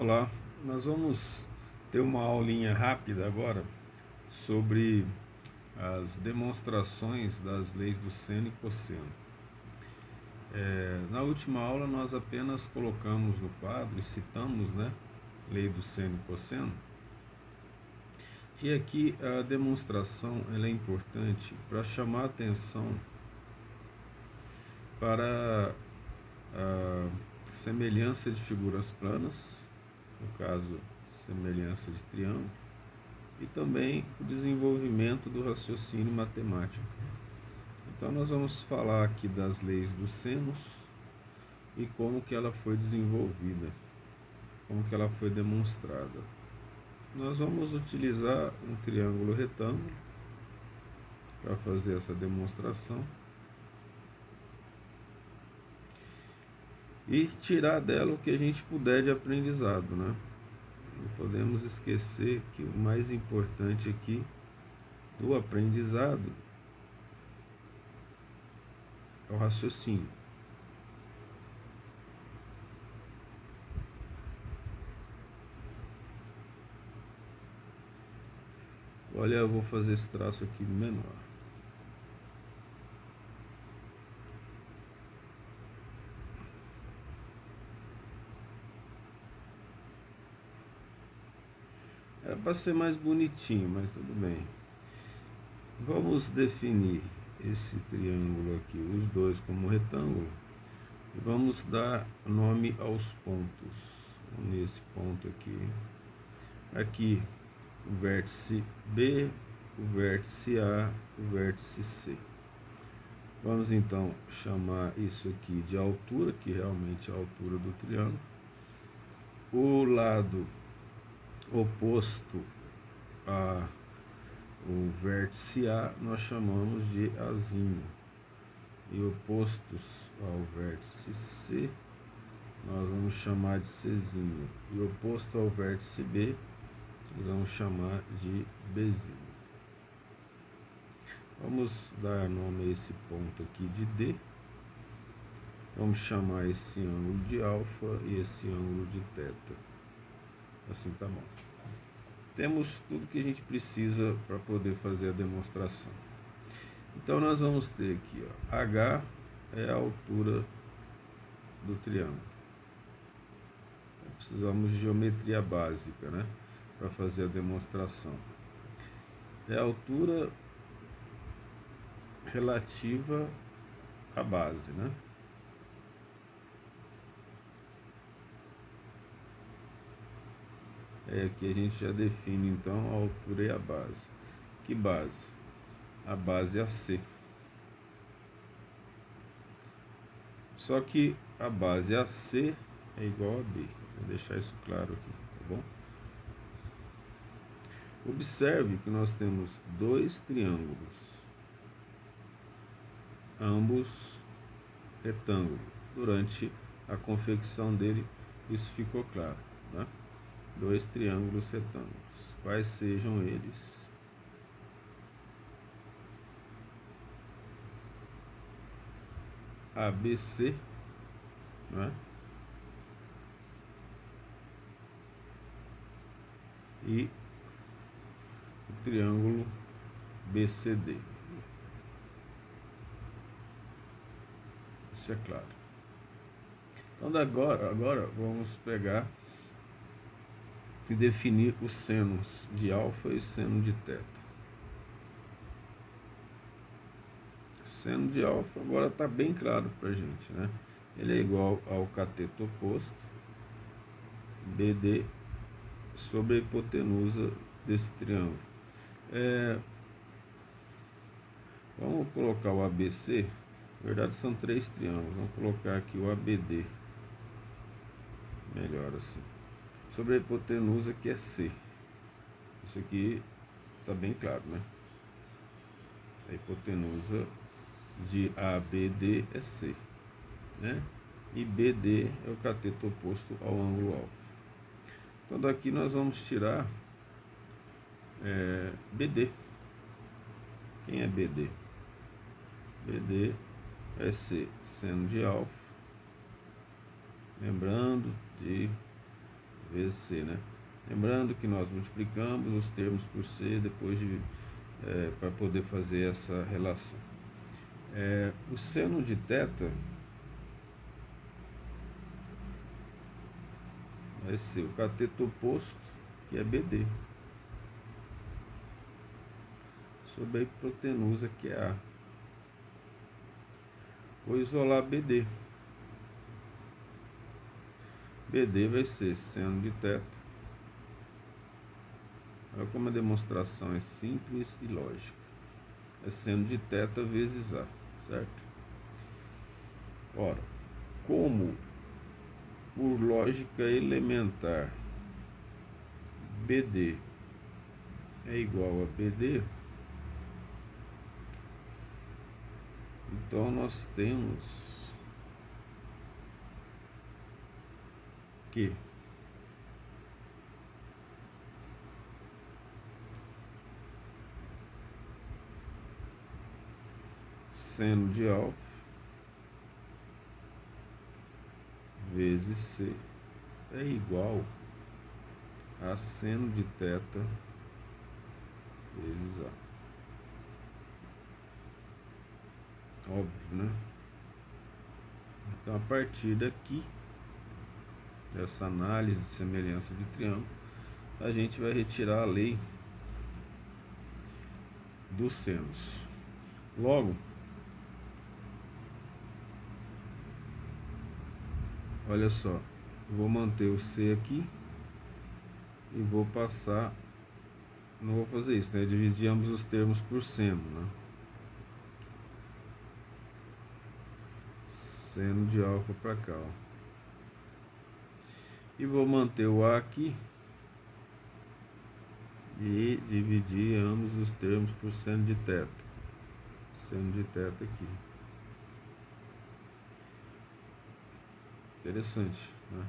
Olá, nós vamos ter uma aulinha rápida agora sobre as demonstrações das leis do seno e cosseno. Na última aula nós apenas colocamos no quadro e citamos, lei do seno e cosseno. E aqui a demonstração ela é importante para chamar a atenção para a semelhança de figuras planas, no caso, semelhança de triângulo, e também o desenvolvimento do raciocínio matemático. Então nós vamos falar aqui das leis dos senos e como que ela foi desenvolvida, como que ela foi demonstrada. Nós vamos utilizar um triângulo retângulo para fazer essa demonstração e tirar dela o que a gente puder de aprendizado, Não podemos esquecer que o mais importante aqui do aprendizado é o raciocínio. Olha, eu vou fazer esse traço aqui menor. Era para ser mais bonitinho, mas tudo bem. Vamos definir esse triângulo aqui, os dois como retângulo, e vamos dar nome aos pontos. Nesse ponto aqui o vértice B, o vértice A, o vértice C. Vamos então chamar isso aqui de altura, que realmente é a altura do triângulo. O lado oposto a o vértice A nós chamamos de azinho, e opostos ao vértice C nós vamos chamar de Czinho, e oposto ao vértice B nós vamos chamar de Bzinho. Vamos dar nome a esse ponto aqui de D. Vamos chamar esse ângulo de alfa e esse ângulo de teta. Assim tá bom. Temos tudo que a gente precisa para poder fazer a demonstração. Então nós vamos ter aqui, H é a altura do triângulo. Precisamos de geometria básica, para fazer a demonstração. É a altura relativa à base, Aqui a gente já define então a altura e a base. Que base? A base AC. Só que a base AC é igual a B. Vou deixar isso claro aqui, tá bom? Observe que nós temos dois triângulos, ambos retângulos. Durante a confecção dele, isso ficou claro, Dois triângulos retângulos. Quais sejam eles? ABC, e o triângulo BCD. Isso é claro. Então agora vamos pegar e definir os senos de alfa e seno de teta. Seno de alfa agora está bem claro para a gente, Ele é igual ao cateto oposto, BD, sobre a hipotenusa desse triângulo. Vamos colocar o ABC, na verdade são três triângulos, vamos colocar aqui o ABD, melhor assim, sobre a hipotenusa que é C. Isso aqui está bem claro, A hipotenusa de ABD é C, E BD é o cateto oposto ao ângulo alfa. Então daqui nós vamos tirar BD. Quem é BD? BD é C, seno de alfa. Lembrando de vezes C, né? Lembrando que nós multiplicamos os termos por C depois para poder fazer essa relação. O seno de θ vai ser o cateto oposto, que é BD, sobre a hipotenusa, que é A. Vou isolar BD. BD vai ser seno de θ. Olha como a demonstração é simples e lógica. É seno de θ vezes A, certo? Ora, como por lógica elementar BD é igual a BD, então nós temos que seno de alfa vezes C é igual a seno de θ vezes A. Óbvio, né? Então, a partir daqui, dessa análise de semelhança de triângulo, a gente vai retirar a lei dos senos. Logo, olha só, vou manter o C aqui e vou passar, não vou fazer isso, né? Dividir ambos os termos por seno, né? Seno de alfa para cá, ó. E vou manter o A aqui e dividir ambos os termos por seno de θ. Seno de θ aqui. Interessante, né?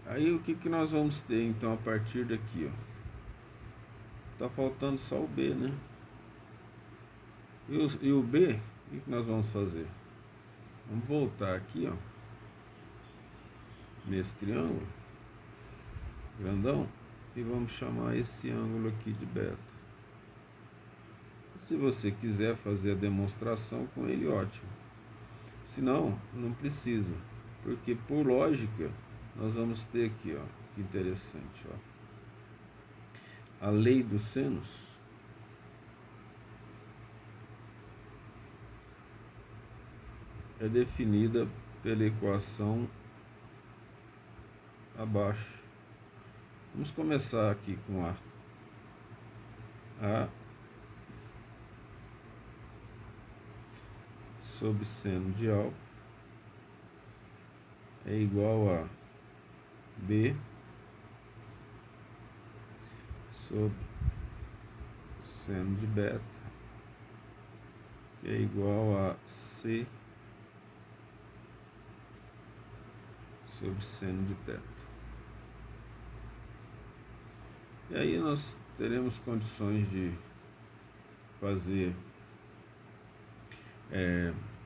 Aí o que nós vamos ter então a partir daqui, ó? Tá faltando só o B, né? E o B, o que nós vamos fazer? Vamos voltar aqui, ó, nesse triângulo grandão, e vamos chamar esse ângulo aqui de beta. Se você quiser fazer a demonstração com ele, ótimo. Se não, não precisa, porque por lógica nós vamos ter aqui, ó, que interessante, ó, a lei dos senos é definida pela equação abaixo. Vamos começar aqui com A sobre seno de alfa é igual a B sobre seno de beta, que é igual a C sobre seno de θ. E aí nós teremos condições de fazer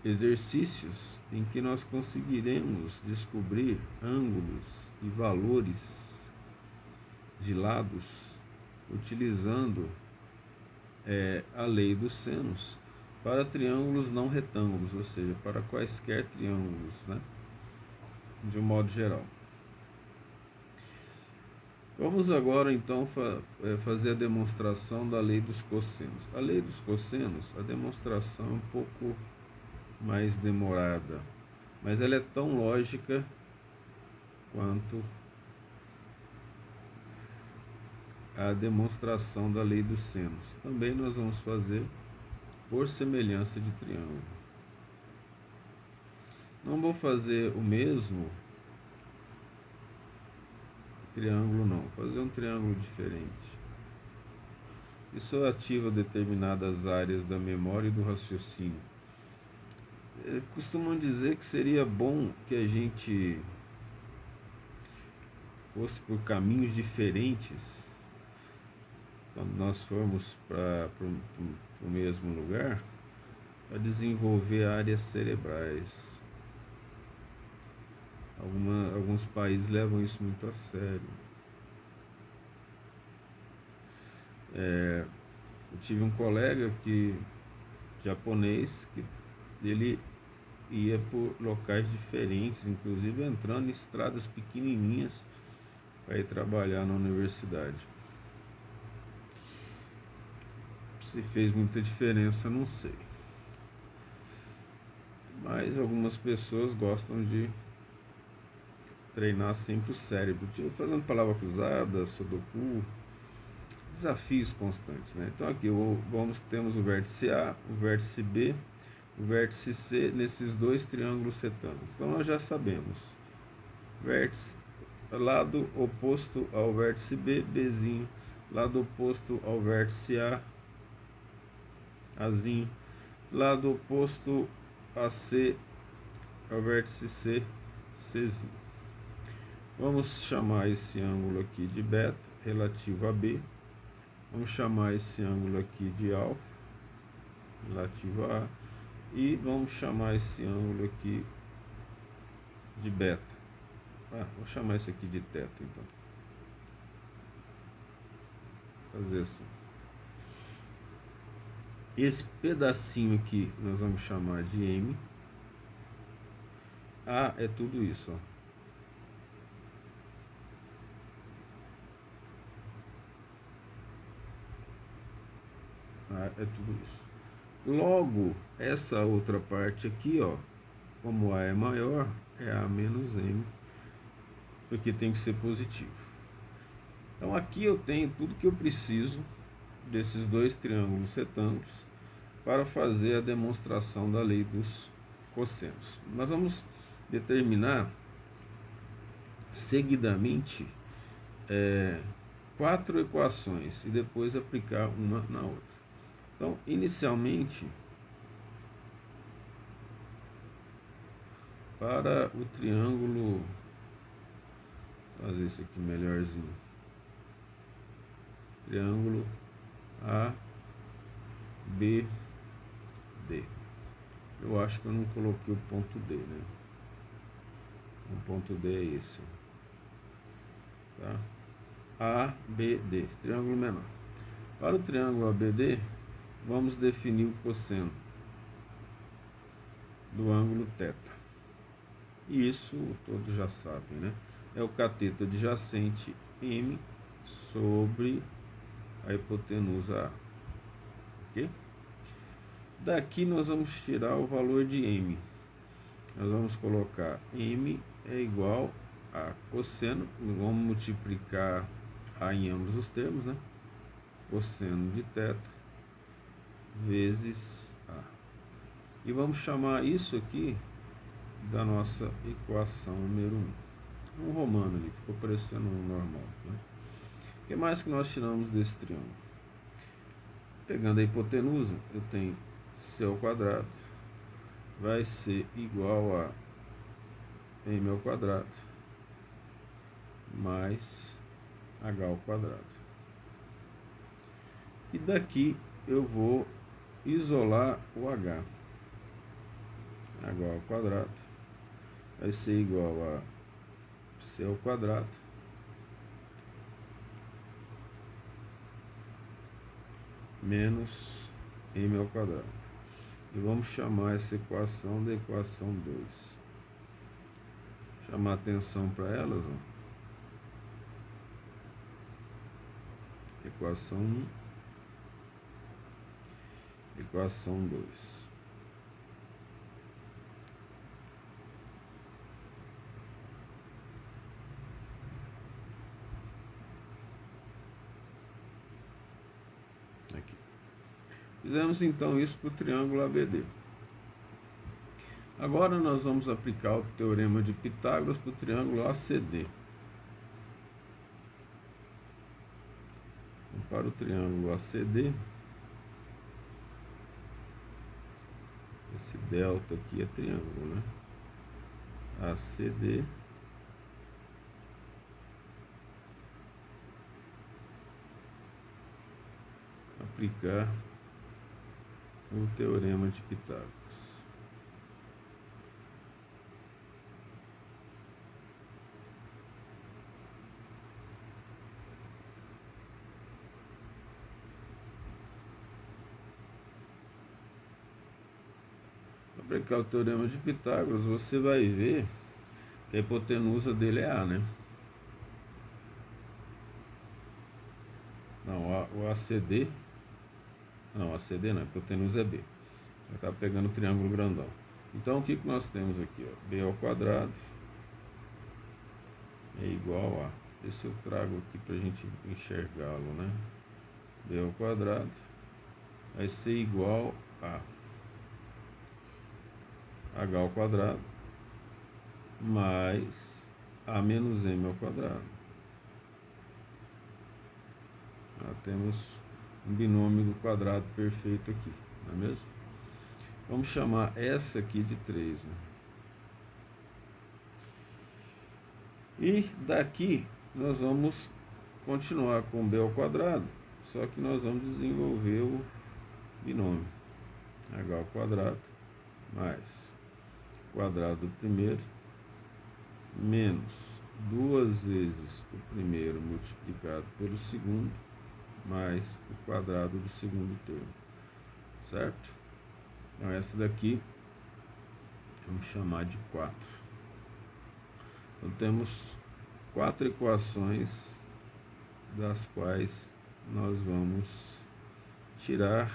exercícios em que nós conseguiremos descobrir ângulos e valores de lados utilizando a lei dos senos para triângulos não retângulos, ou seja, para quaisquer triângulos, né? De um modo geral. Vamos agora então fazer a demonstração da lei dos cossenos. A lei dos cossenos, a demonstração é um pouco mais demorada, mas ela é tão lógica quanto a demonstração da lei dos senos. Também nós vamos fazer por semelhança de triângulo. Não vou fazer o mesmo triângulo, não. Vou fazer um triângulo diferente. Isso ativa determinadas áreas da memória e do raciocínio. Costumam dizer que seria bom que a gente fosse por caminhos diferentes quando nós formos para o mesmo lugar, para desenvolver áreas cerebrais. Alguns alguns países levam isso muito a sério. Eu tive um colega japonês que ele ia por locais diferentes, inclusive entrando em estradas pequenininhas para ir trabalhar na universidade. Se fez muita diferença, não sei. Mas algumas pessoas gostam de treinar sempre o cérebro, tipo fazendo palavra cruzada, sudoku, desafios constantes, né? Então aqui temos o vértice A, o vértice B, o vértice C nesses dois triângulos retângulos. Então nós já sabemos. Vértice lado oposto ao vértice B, Bzinho, lado oposto ao vértice A, Azinho, lado oposto a C, ao vértice C, Czinho. Vamos chamar esse ângulo aqui de beta relativo a B. Vamos chamar esse ângulo aqui de alfa relativo a A. E vamos chamar esse ângulo aqui de beta. Vou chamar esse aqui de teta, então. Fazer assim. Esse pedacinho aqui nós vamos chamar de M. A é tudo isso, ó. É tudo isso. Logo, essa outra parte aqui, ó, como A é maior, é A menos M, porque tem que ser positivo. Então aqui eu tenho tudo que eu preciso desses dois triângulos retângulos para fazer a demonstração da lei dos cossenos. Nós vamos determinar seguidamente 4 equações e depois aplicar uma na outra. Então, inicialmente, para o triângulo, vou fazer isso aqui melhorzinho, triângulo A, B, D. Eu acho que eu não coloquei o ponto D, né? O ponto D é esse, tá? A, B, D, triângulo menor. Para o triângulo ABD, vamos definir o cosseno do ângulo θ. E isso todos já sabem, né? É o cateto adjacente M sobre a hipotenusa A. Ok? Daqui nós vamos tirar o valor de M. Nós vamos colocar M é igual a cosseno. Vamos multiplicar A em ambos os termos, né? Cosseno de θ vezes A. E vamos chamar isso aqui da nossa equação número 1. Um romano ali, ficou parecendo um normal, né? O que mais que nós tiramos desse triângulo? Pegando a hipotenusa, eu tenho C ao quadrado vai ser igual a M ao quadrado mais H ao quadrado. E daqui eu vou isolar o H. H ao quadrado vai ser igual a C ao quadrado menos M ao quadrado. E vamos chamar essa equação de equação 2. Chamar atenção para elas, ó. Equação 1, equação 2. Aqui. Fizemos então isso para o triângulo ABD. Agora nós vamos aplicar o teorema de Pitágoras para o triângulo ACD. Para o triângulo ACD, esse delta aqui é triângulo, né? ACD aplicar o teorema de Pitágoras. aplicar o teorema de Pitágoras, você vai ver que a hipotenusa dele é A, né? Não, o ACD... Não, ACD não, a hipotenusa é B. Ela está pegando o triângulo grandão. Então, o que nós temos aqui? Ó? B ao quadrado é igual a... Esse eu trago aqui para a gente enxergá-lo, né? B ao quadrado vai ser igual a H ao quadrado mais A menos M ao quadrado. Já temos um binômio do quadrado perfeito aqui, não é mesmo? Vamos chamar essa aqui de 3. Né? E daqui nós vamos continuar com B ao quadrado, só que nós vamos desenvolver o binômio H ao quadrado mais quadrado do primeiro menos 2 vezes o primeiro multiplicado pelo segundo mais o quadrado do segundo termo, certo? Então essa daqui vamos chamar de 4. Então temos 4 equações das quais nós vamos tirar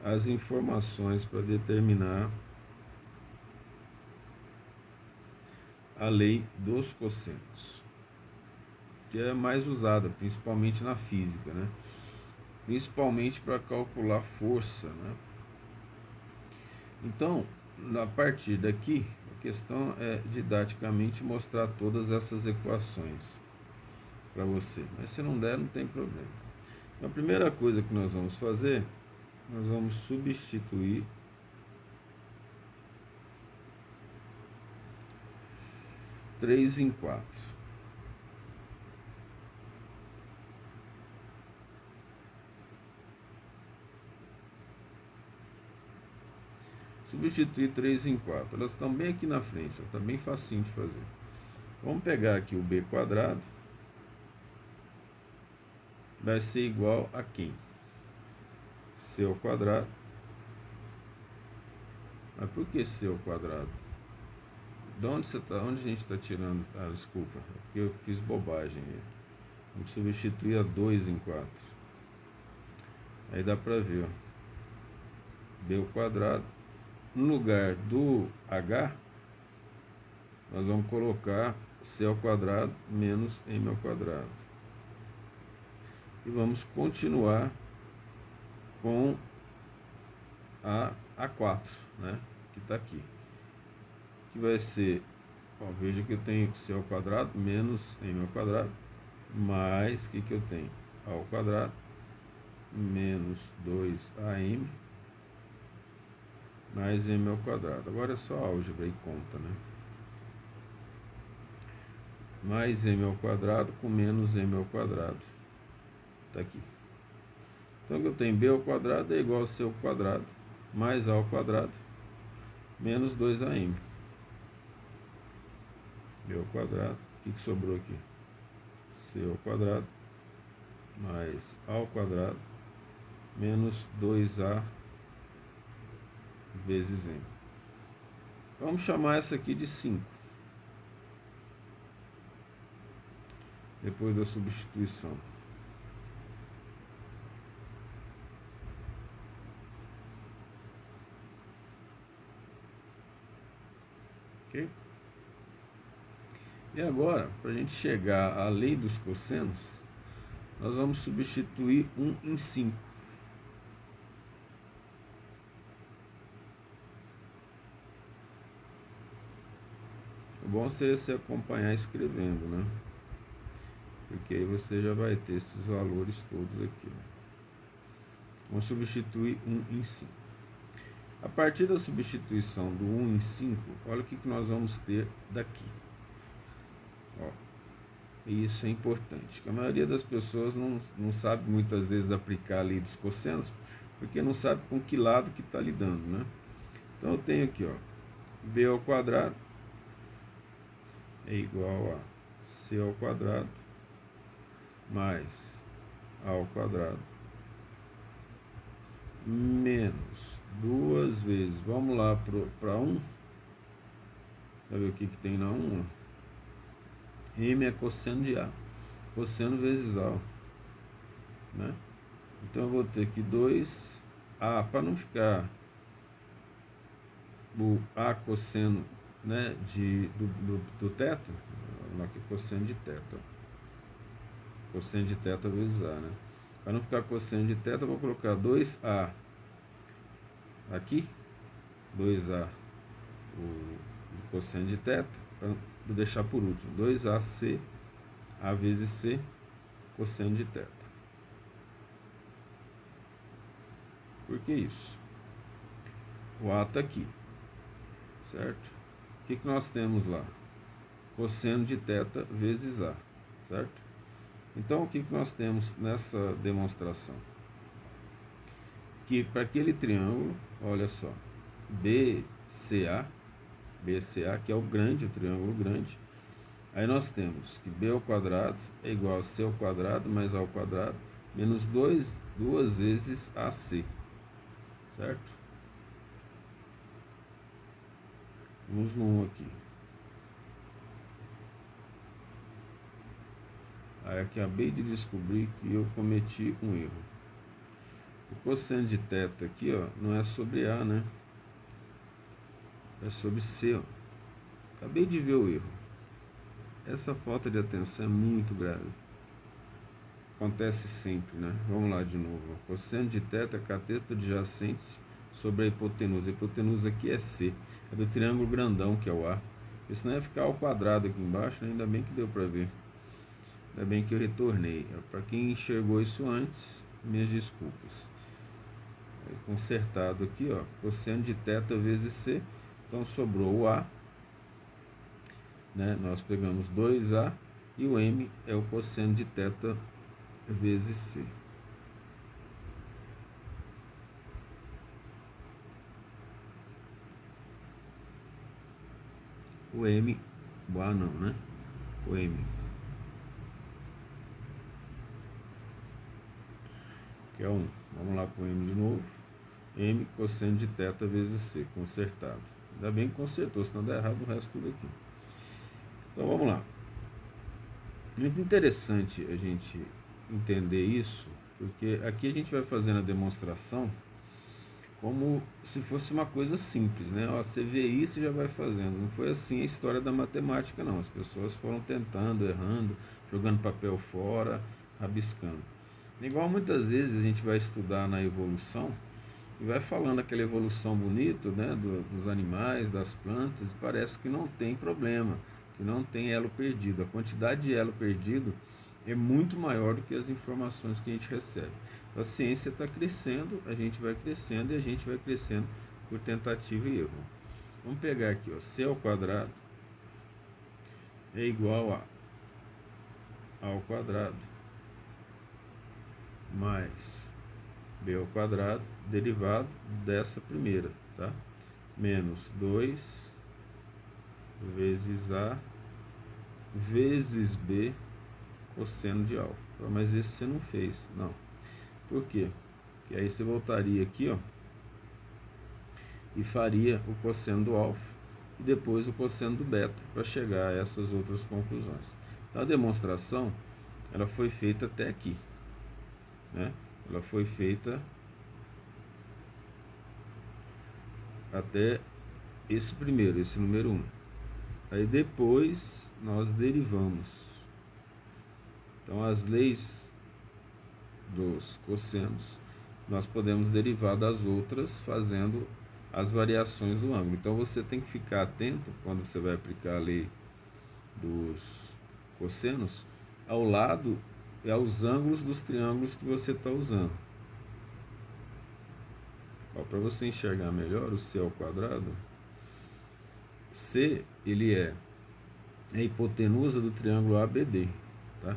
as informações para determinar a lei dos cossenos, que é mais usada principalmente na física, né? Principalmente para calcular força, né? Então, a partir daqui, a questão é didaticamente mostrar todas essas equações para você, mas se não der, não tem problema. Então, a primeira coisa que nós vamos fazer, nós vamos substituir três em 4. Substituir 3 em 4. Elas estão bem aqui na frente, está bem facinho de fazer. Vamos pegar aqui o b quadrado. Vai ser igual a quem? C ao quadrado. Mas por que C ao quadrado? De onde você tá? Onde a gente está tirando? Ah, desculpa, é porque eu fiz bobagem aí. Vamos substituir a 2 em 4. Aí dá para ver, ó. B ao quadrado. No lugar do H, nós vamos colocar C ao quadrado menos M ao quadrado. E vamos continuar com a A4, né? Que está aqui. Que vai ser, ó, veja que eu tenho C ao quadrado menos M ao quadrado, mais, o que eu tenho? A ao quadrado menos 2AM mais M ao quadrado. Agora é só álgebra e conta, né? Mais M ao quadrado com menos M ao quadrado. Tá aqui. Então, eu tenho B ao quadrado é igual a C ao quadrado mais A ao quadrado menos 2AM. B ao quadrado. O que sobrou aqui? C ao quadrado mais A ao quadrado menos 2A vezes M. Vamos chamar essa aqui de 5. Depois da substituição. Ok? E agora, para a gente chegar à lei dos cossenos, nós vamos substituir 1 em 5. É bom você acompanhar escrevendo, né? Porque aí você já vai ter esses valores todos aqui. Vamos substituir 1 em 5. A partir da substituição do 1 em 5, olha o que nós vamos ter daqui. Ó, isso é importante, porque a maioria das pessoas não sabe muitas vezes aplicar a lei dos cossenos, porque não sabe com que lado que está lidando, né? Então eu tenho aqui, ó, b ao quadrado é igual a c ao quadrado mais a ao quadrado menos duas vezes. Vamos lá para 1. Vai ver o que tem na 1. M é cosseno de A. Cosseno vezes A. Né? Então eu vou ter aqui 2A, para não ficar o A cosseno, né, do teta, vamos aqui, cosseno de teta. Cosseno de teta vezes A, né? Para não ficar cosseno de teta, eu vou colocar 2A aqui, 2A, o cosseno de teta, para deixar por último, 2AC, A vezes C, cosseno de teta. Por que isso? O A está aqui, certo? O que nós temos lá? Cosseno de teta vezes A, certo? Então, o que nós temos nessa demonstração? Que para aquele triângulo, olha só, BCA, que é o grande, o triângulo grande, aí nós temos que B ao quadrado é igual a C ao quadrado mais A ao quadrado menos 2 vezes AC, certo? Vamos no 1 aqui. Aí acabei de descobrir que eu cometi um erro. O cosseno de teta aqui, ó, não é sobre A, né? É sobre C, ó. Acabei de ver o erro. Essa falta de atenção é muito grave. Acontece sempre, né? Vamos lá de novo. O cosseno de teta é cateto adjacente sobre a hipotenusa. A hipotenusa aqui é C. É do triângulo grandão, que é o A. Porque senão ia ficar ao quadrado aqui embaixo, né? Ainda bem que deu para ver. Ainda bem que eu retornei. Para quem enxergou isso antes, minhas desculpas. Consertado aqui, ó, cosseno de teta vezes C, então sobrou o A, né? Nós pegamos 2A e o M é o cosseno de teta vezes C. O M, o A não, né? O M. Que é 1. Vamos lá para o M de novo. M cosseno de teta vezes C, consertado. Ainda bem que consertou, senão dá errado o resto tudo aqui. Então vamos lá. Muito interessante a gente entender isso, porque aqui a gente vai fazendo a demonstração como se fosse uma coisa simples, né? Ó, você vê isso e já vai fazendo. Não foi assim a história da matemática, não. As pessoas foram tentando, errando, jogando papel fora, rabiscando. Igual muitas vezes a gente vai estudar na evolução e vai falando aquela evolução bonita, né, dos animais, das plantas, e parece que não tem problema, que não tem elo perdido. A quantidade de elo perdido é muito maior do que as informações que a gente recebe. A ciência está crescendo, a gente vai crescendo e a gente vai crescendo por tentativa e erro. Vamos pegar aqui, ó, C ao quadrado é igual a ao quadrado mais B ao quadrado, derivado dessa primeira, tá? Menos 2 vezes A vezes B cosseno de alfa. Mas esse você não fez, não. Por quê? Porque aí você voltaria aqui, ó, e faria o cosseno do alfa e depois o cosseno do beta para chegar a essas outras conclusões. Então, a demonstração ela foi feita até aqui, né? Ela foi feita até esse primeiro, esse número 1. Aí depois nós derivamos. Então as leis dos cossenos nós podemos derivar das outras fazendo as variações do ângulo. Então você tem que ficar atento quando você vai aplicar a lei dos cossenos ao lado e aos ângulos dos triângulos que você está usando. Para você enxergar melhor o C ao quadrado, C ele é a hipotenusa do triângulo ABD, tá?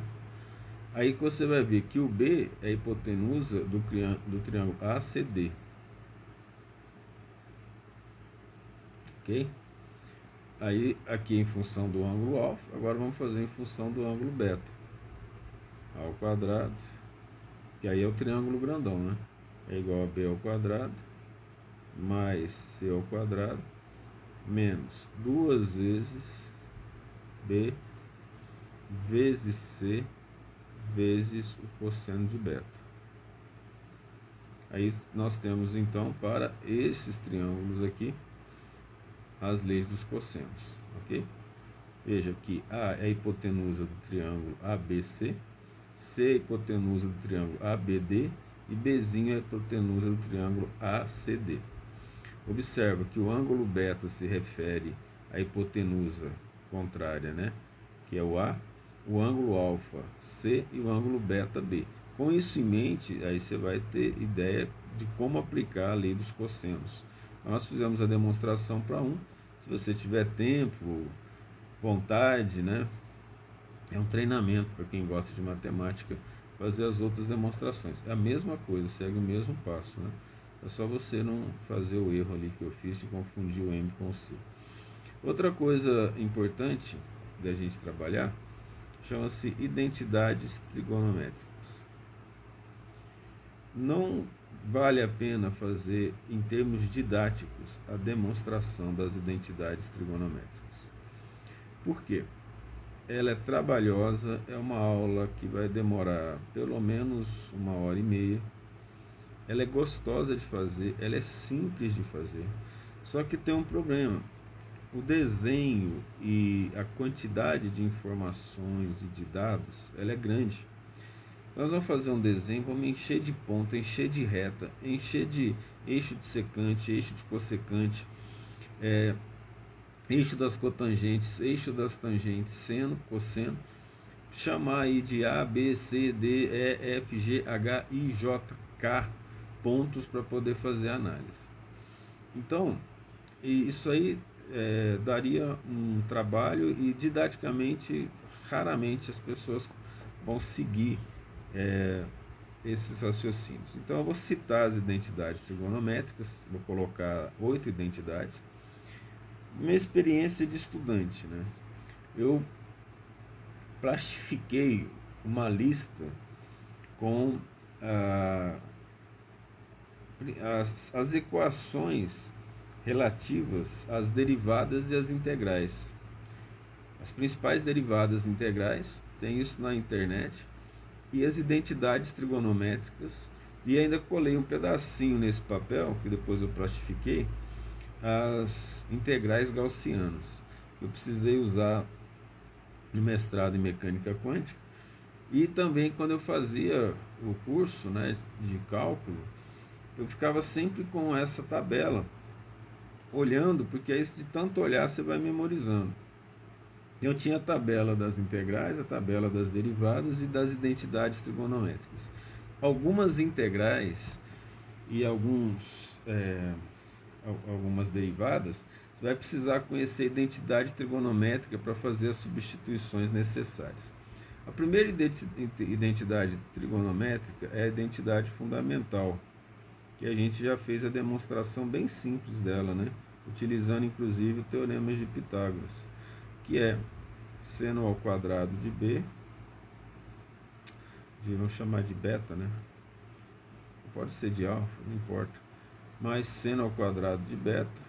Aí que você vai ver que o B é a hipotenusa do triângulo ACD, ok? Aí aqui em função do ângulo alfa, agora vamos fazer em função do ângulo beta, ao quadrado, que aí é o triângulo grandão, né? É igual a B ao quadrado mais C ao quadrado menos 2 vezes B vezes C vezes o cosseno de beta. Aí nós temos então para esses triângulos aqui as leis dos cossenos, ok? Veja que A é a hipotenusa do triângulo ABC, C é a hipotenusa do triângulo ABD e Bzinho é a hipotenusa do triângulo ACD. Observa que o ângulo beta se refere à hipotenusa contrária, né? Que é o A, o ângulo alfa C e o ângulo beta B. Com isso em mente, aí você vai ter ideia de como aplicar a lei dos cossenos. Nós fizemos a demonstração para um. Se você tiver tempo, vontade, né? É um treinamento para quem gosta de matemática fazer as outras demonstrações. É a mesma coisa, segue o mesmo passo, né? É só você não fazer o erro ali que eu fiz de confundir o M com o C. Outra coisa importante da gente trabalhar chama-se identidades trigonométricas. Não vale a pena fazer, em termos didáticos, a demonstração das identidades trigonométricas. Por quê? Ela é trabalhosa, é uma aula que vai demorar pelo menos 1h30. Ela é gostosa de fazer, ela é simples de fazer, só que tem um problema. O desenho e a quantidade de informações e de dados, ela é grande. Nós vamos fazer um desenho, vamos encher de ponta, encher de reta, encher de eixo de secante, eixo de cossecante, eixo das cotangentes, eixo das tangentes, seno, cosseno, chamar aí de A, B, C, D, E, F, G, H, I, J, K pontos para poder fazer a análise. Então, isso aí daria um trabalho e didaticamente, raramente as pessoas vão seguir esses raciocínios. Então eu vou citar as identidades trigonométricas, vou colocar 8 identidades. Minha experiência de estudante, né? Eu plastifiquei uma lista com as equações relativas às derivadas e às integrais. As principais derivadas integrais, tem isso na internet, e as identidades trigonométricas, e ainda colei um pedacinho nesse papel, que depois eu plastifiquei, as integrais gaussianas. Eu precisei usar no mestrado em mecânica quântica, e também quando eu fazia o curso, né, de cálculo, eu ficava sempre com essa tabela, olhando, porque aí de tanto olhar você vai memorizando. Eu tinha a tabela das integrais, a tabela das derivadas e das identidades trigonométricas. Algumas integrais e algumas derivadas, você vai precisar conhecer a identidade trigonométrica para fazer as substituições necessárias. A primeira identidade trigonométrica é a identidade fundamental, que a gente já fez a demonstração bem simples dela, né? Utilizando inclusive o teorema de Pitágoras, que é seno ao quadrado de B, vamos chamar de beta, né? Pode ser de alfa, não importa, mais seno ao quadrado de beta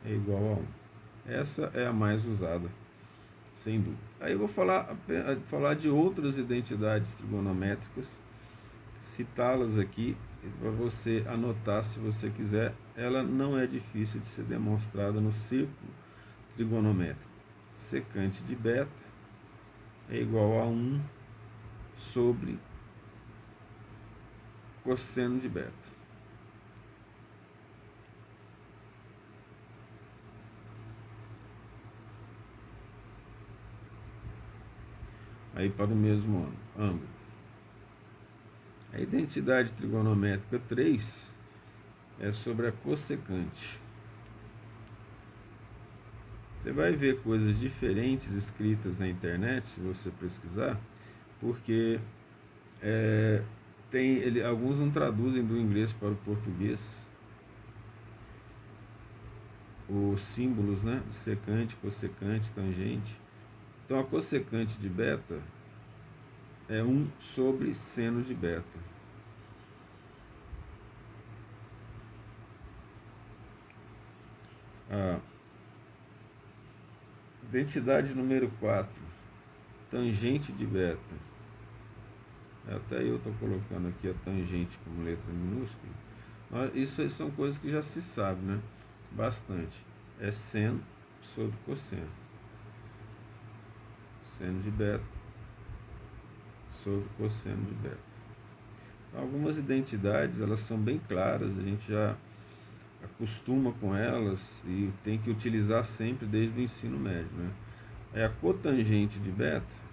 é igual a 1. Essa é a mais usada, sem dúvida. Aí eu vou falar de outras identidades trigonométricas, citá-las aqui para você anotar se você quiser. Ela não é difícil de ser demonstrada no círculo trigonométrico. Secante de beta é igual a 1 sobre cosseno de beta. Aí para o mesmo ângulo. A identidade trigonométrica 3 é sobre a cossecante. Você vai ver coisas diferentes escritas na internet, se você pesquisar, porque alguns não traduzem do inglês para o português os símbolos, né? Secante, cossecante, tangente. Então a cossecante de beta é 1 sobre seno de beta. A identidade número 4, tangente de beta. Até eu estou colocando aqui a tangente como letra minúscula. Isso são coisas que já se sabe, né? Bastante. É seno sobre cosseno. Seno de beta sobre cosseno de beta. Algumas identidades, elas são bem claras, a gente já acostuma com elas e tem que utilizar sempre desde o ensino médio, né? É a cotangente de beta.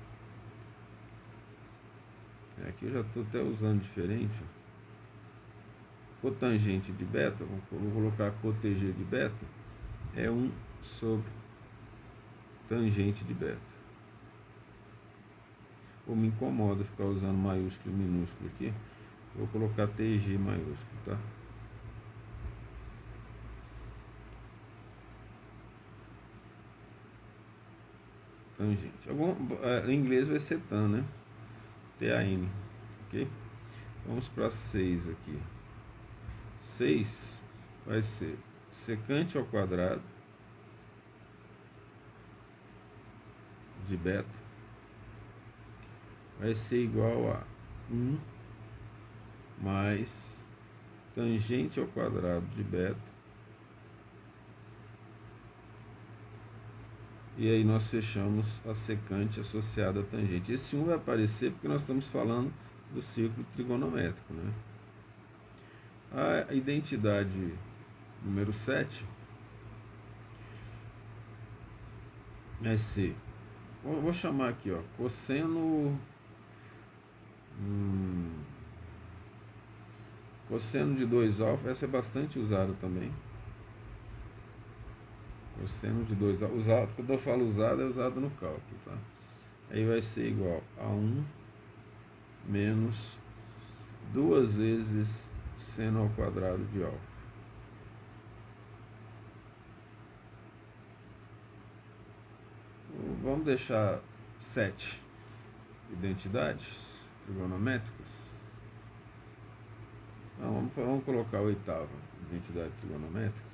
Aqui eu já estou até usando diferente. Cotangente de beta, vou colocar cotg de beta, é 1 sobre tangente de beta. Ou me incomoda ficar usando maiúsculo e minúsculo aqui. Vou colocar TG maiúsculo, tá? Tangente. Em inglês vai ser tan, né? TAN, ok? Vamos para 6 aqui. 6 vai ser secante ao quadrado de beta vai ser igual a 1 mais tangente ao quadrado de beta. E aí nós fechamos a secante associada à tangente. Esse 1 vai aparecer porque nós estamos falando do círculo trigonométrico, né? A identidade número 7 vai ser, vou chamar aqui, ó, cosseno cosseno de 2α, essa é bastante usada também. Cosseno de 2α, usado, quando eu falo usado, é usado no cálculo, tá? Aí vai ser igual a 1 menos 2 vezes seno ao quadrado de α. Vamos deixar 7 identidades trigonométricas. Não, vamos colocar a 8ª identidade trigonométrica.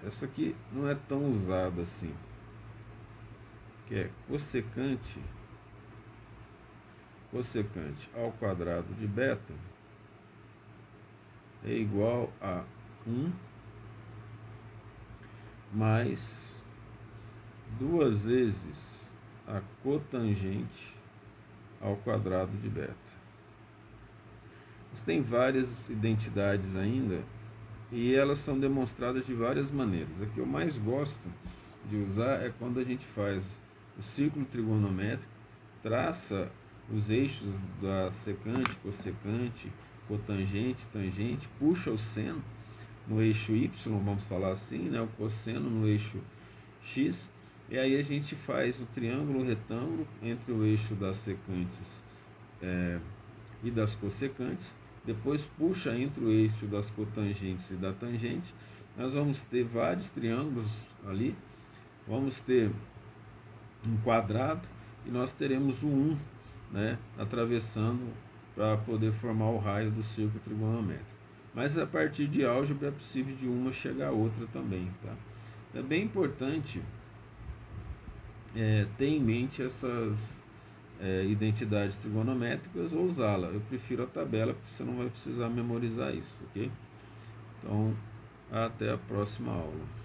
Essa aqui não é tão usada assim, que é cossecante ao quadrado de beta é igual a 1 mais 2 vezes a cotangente ao quadrado de beta. Você tem várias identidades ainda e elas são demonstradas de várias maneiras. A que eu mais gosto de usar é quando a gente faz o círculo trigonométrico, traça os eixos da secante, cossecante, cotangente, tangente, puxa o seno no eixo Y, vamos falar assim, né, o cosseno no eixo X, e aí a gente faz o triângulo retângulo entre o eixo das secantes e das cossecantes, depois puxa entre o eixo das cotangentes e da tangente. Nós vamos ter vários triângulos ali, vamos ter um quadrado e nós teremos o 1, né, atravessando para poder formar o raio do círculo trigonométrico. Mas a partir de álgebra é possível de uma chegar a outra também, tá? É bem importante ter em mente essas identidades trigonométricas ou usá-la. Eu prefiro a tabela porque você não vai precisar memorizar isso, ok? Então, até a próxima aula.